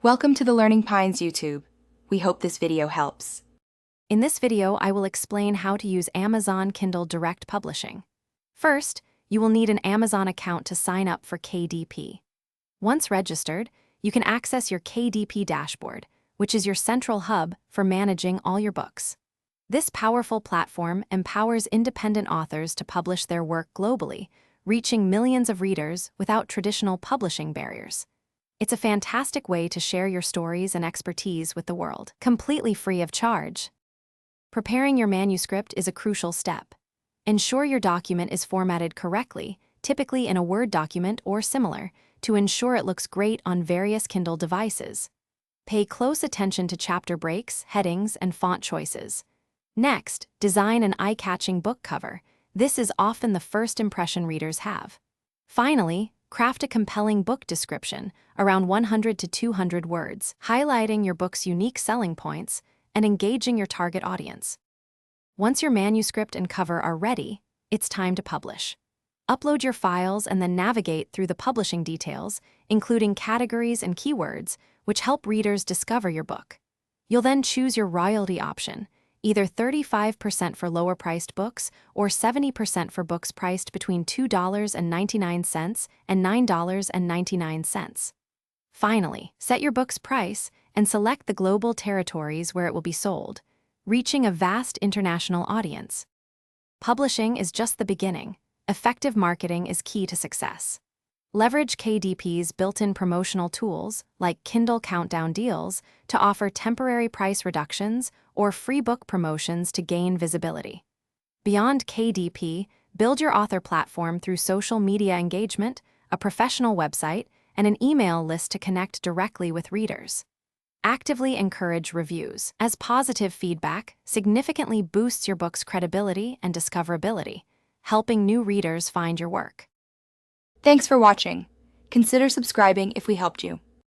Welcome to the Learning Pines YouTube. We hope this video helps. In this video, I will explain how to use Amazon Kindle Direct Publishing. First, you will need an Amazon account to sign up for KDP. Once registered, you can access your KDP dashboard, which is your central hub for managing all your books. This powerful platform empowers independent authors to publish their work globally, reaching millions of readers without traditional publishing barriers. It's a fantastic way to share your stories and expertise with the world, completely free of charge. Preparing your manuscript is a crucial step. Ensure your document is formatted correctly, typically in a Word document or similar, to ensure it looks great on various Kindle devices. Pay close attention to chapter breaks, headings, and font choices. Next, design an eye-catching book cover. This is often the first impression readers have. Finally, craft a compelling book description, around 100 to 200 words, highlighting your book's unique selling points and engaging your target audience. Once your manuscript and cover are ready, it's time to publish. Upload your files and then navigate through the publishing details, including categories and keywords, which help readers discover your book. You'll then choose your royalty option, either 35% for lower-priced books or 70% for books priced between $2.99 and $9.99. Finally, set your book's price and select the global territories where it will be sold, reaching a vast international audience. Publishing is just the beginning. Effective marketing is key to success. Leverage KDP's built-in promotional tools, like Kindle Countdown Deals, to offer temporary price reductions or free book promotions to gain visibility. Beyond KDP, build your author platform through social media engagement, a professional website, and an email list to connect directly with readers. Actively encourage reviews, as positive feedback significantly boosts your book's credibility and discoverability, helping new readers find your work. Thanks for watching. Consider subscribing if we helped you.